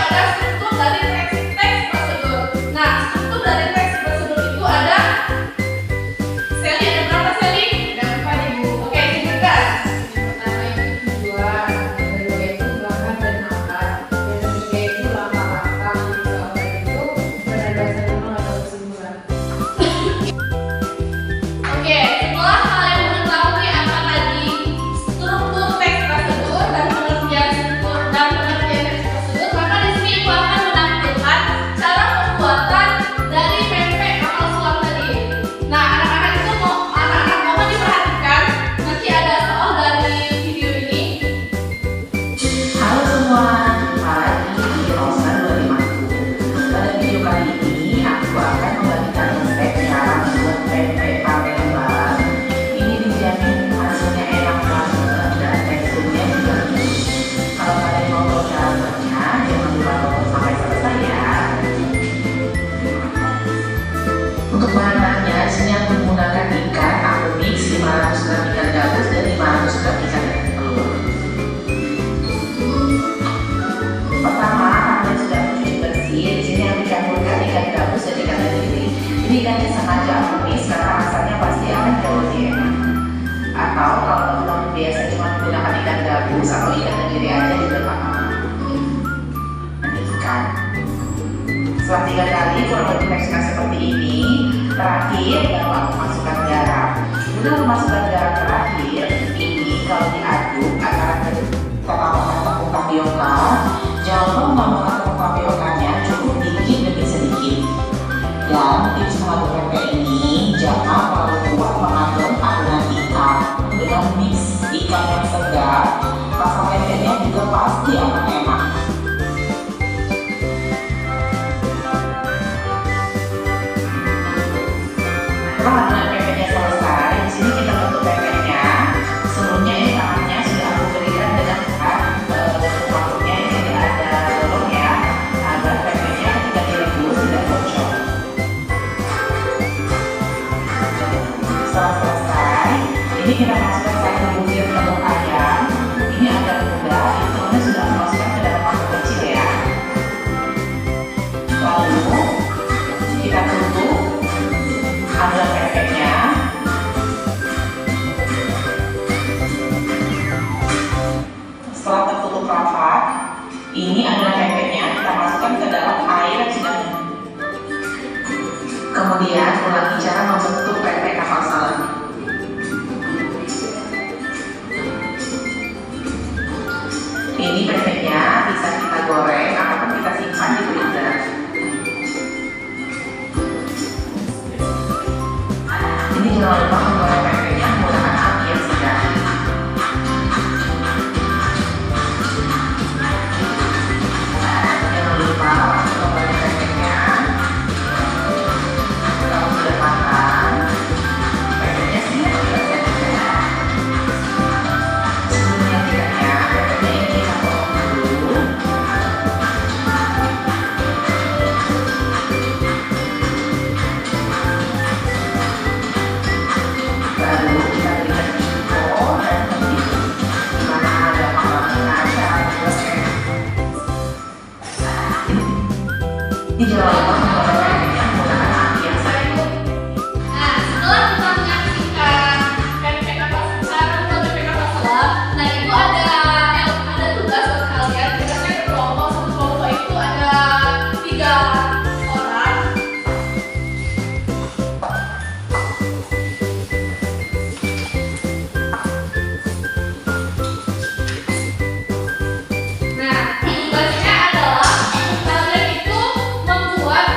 ada struktur dari teks prosedur. Nah, struktur dari teks prosedur itu ada Sally, ada berapa Sally? Ada 4 Ibu. Oke, sebutkan. Yang pertama itu tujuan, yang kedua itu bahan dan alat, yang ketiga itu langkah-langkah, yang keempat itu penegasan atau kesimpulan. Oke, setelah kalian mengetahui apa tadi struktur teks prosedur dan pengertian struktur dan pengertian teks prosedur, maka di sini Ibu akan menampilkan cara pembuatan dari pempek kapal selam tadi. Nah, anak-anak mohon diperhatikan, nanti ada soal dari video ini. Halo semua, jumpa lagi di Rosa 250. Pada video kali ini, aku akan membagikan resep cara membuat pempek pakai lembaran. Ini dijamin hasilnya enak banget dan teksturnya juga lembut. Kalau kalian mau tahu cara buatnya, jangan lupa tonton sampai selesai ya. Untuk bahan-bahannya, di sini aku menggunakan ikan. Aku mix 500 gram ikan gabus dan 500 gram ikan telur. Pertama, kalian sudah cuci bersih. Di sini aku campurkan ikan gabus dan ikan tenggiri. Ini ikannya sengaja aku mix karena rasanya pasti akan jauh lebih enak. Atau kalau teman-teman biasa cuma menggunakan ikan gabus atau ikan tenggiri aja juga nggak apa-apa. Ini ikan. Setelah 3 kali kurang lebih teksturnya seperti ini. Terakhir baru aku masukkan garam. Kemudian aku masukkan garam terakhir. Ini kalau diaduk antara tepung tapioka. Jangan lupa menambahkan tepung tapiokanya cukup dikit demi sedikit. Dan tips mengaduk pempek ini, jangan terlalu kuat mengaduk adonan ikan. Dengan mix ikan yang segar, rasa pempeknya juga pasti akan enak. Setelah adonan pempeknya selesai, di sini kita bentuk pempeknya. Sebelumnya ini tangannya sudah aku berikan dengan bentuk makhluknya yang tidak ada bolong ya, agar pempeknya ketika direbus tidak bocor. Setelah selesai, ini kita masukkan 1 butir telur ayam. Ini agak mudah, telurnya sudah aku masukkan ke dalam mangkok kecil ya. Lalu kita tutup adonan pempeknya. Setelah tertutup rapat, ini adonan pempeknya kita masukkan ke dalam air yang sudah mendidih. Kemudian ulangi cara membentuk pempek kapal selam. Ini pempeknya bisa kita goreng ataupun kita simpan di freezer. Ini jangan lupa menggoreng pempeknya menggunakan api yang sedang. Jangan lupa untuk menggoreng pempeknya. Kalau sudah matang, pempeknya siap disajikan. Sebelum menyajikannya, pempeknya ini kita potong dulu. Baru kita berikan info dan begitu dimana ada pengalaman cara membuat pempek. Ini jangan lupa menggoreng pempeknya menggunakan api yang sedang. Nah, setelah kita menyaksikan pempek kapal selam, nah Ibu ada tugas buat kalian. Tugasnya berkelompok, satu kelompok itu ada 3 orang. Nah, tugasnya adalah kalian itu membuat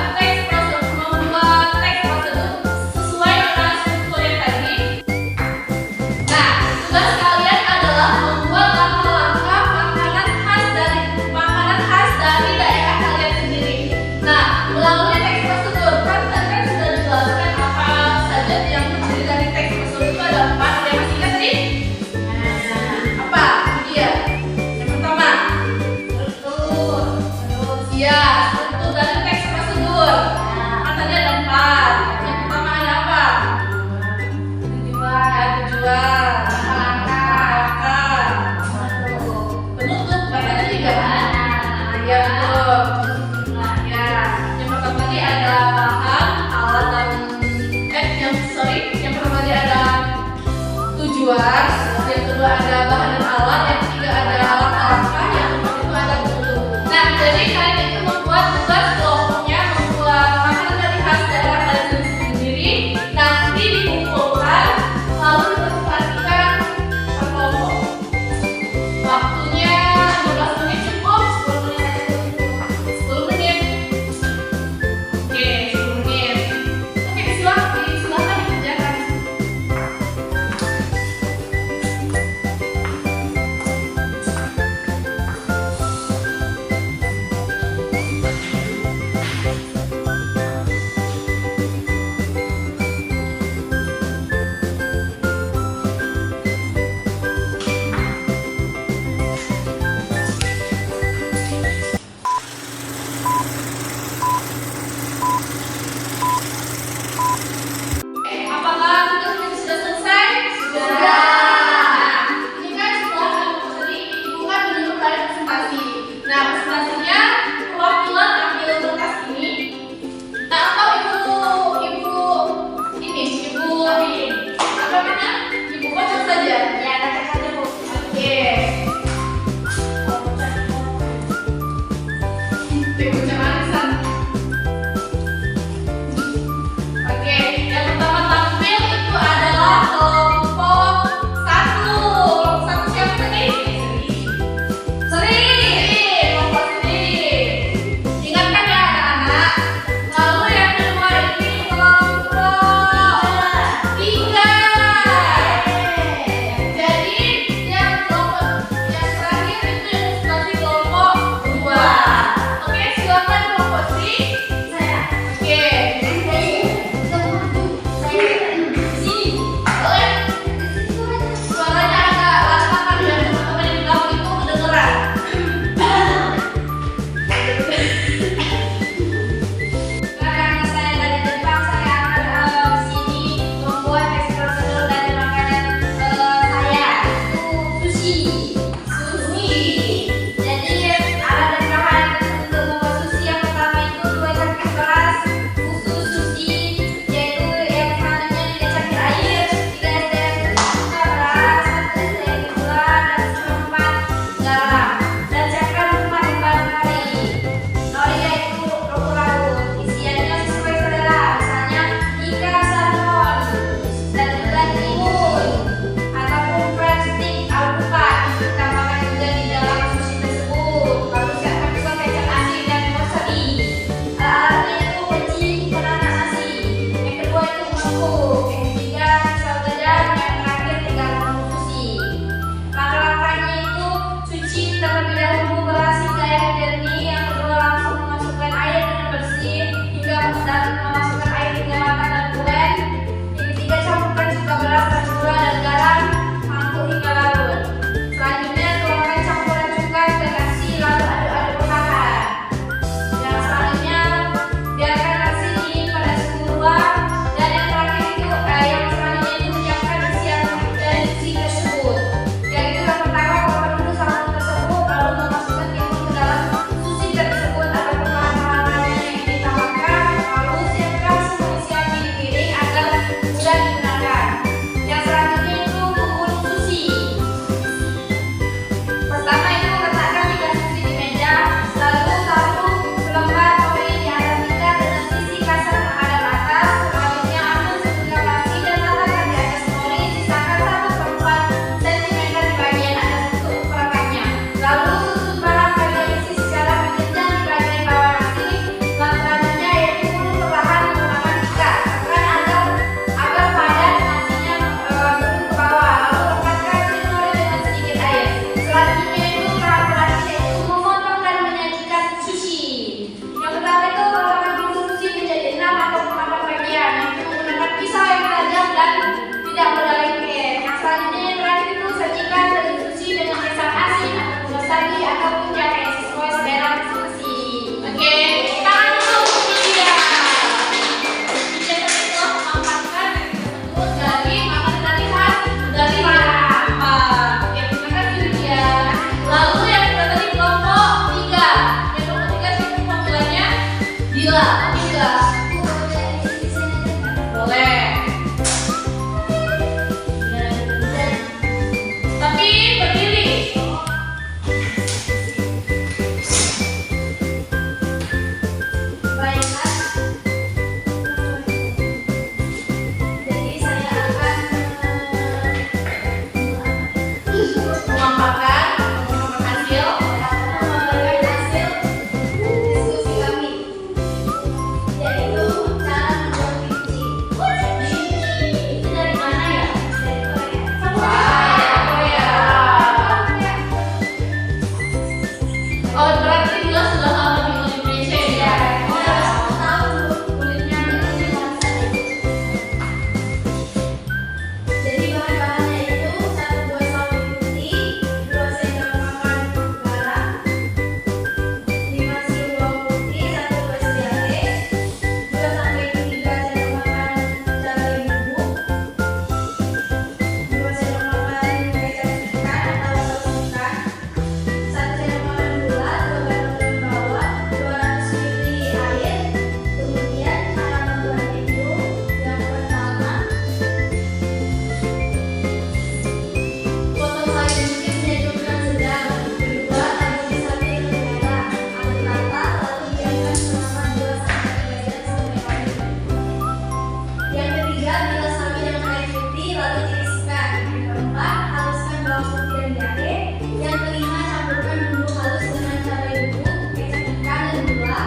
Gila, oke gak? Boleh. Tapi berdiri. Baiklah. Jadi saya akan Memaparkan hasil. memaparkan hasil diskusi kami, yaitu cara membuat kimchi. Itu dari mana ya? Dari Korea. Korea. Oh, berarti Dila sudah lama di Indonesia ya? Saya tahu kulitnya ini bangsa. Jadi bahan-bahannya itu 1 buah sawi putih, 2 sendok makan garam, 5 siung bawang putih, 1 gelas jahe, 2 sampai 3 sendok makan cabai bubuk, 2 sendok makan kecap ikan atau saus ikan, 1 sendok makan gula, 2 galon bawang, 200 ml air. Kemudian cara membuatnya itu yang pertama, potong sawi putih menjadi ukuran sedang. Kedua, taburi sawi dengan garam, aduk rata, lalu diamkan selama 2 sampai 3 jam sampai kering. Yang ketiga, bilas sawi dengan air putih lalu tiriskan. Yang keempat, haluskan bawang putih dan jahe. Yang kelima, campurkan bumbu halus dengan cabai bubuk, kecap ikan dan gula.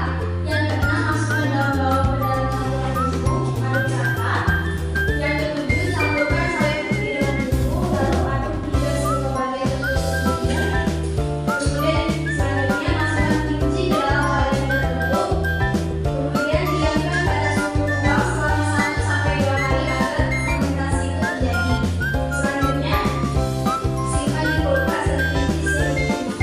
Yang keenam, masukkan daun bawang ke dalam campuran bumbu, aduk rata. Yang ketujuh, campurkan sawi putih dengan bumbu, lalu aduk hingga semua bagian tertutup. Kemudian selanjutnya masukkan kimchi ke dalam wadah yang tertutup. Kemudian diamkan pada suhu ruang selama 1 sampai 2 hari agar fermentasi itu terjadi. Selanjutnya simpan di kulkas dan kimchi siap dimakan.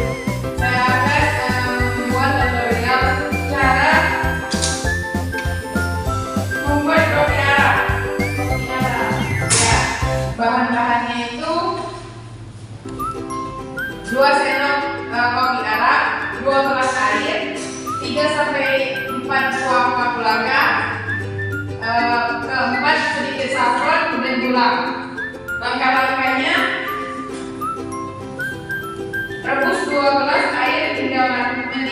Oke, saya akan membuat tutorial cara membuat kopi Arab. Ya, bahan-bahannya itu 2 sendok kopi Arab, 2 gelas air, 3 sampai 4 buah kapulaga, keempat sedikit saffron dan gula. Langkah-langkahnya: rebus 2 gelas air hingga mendidih.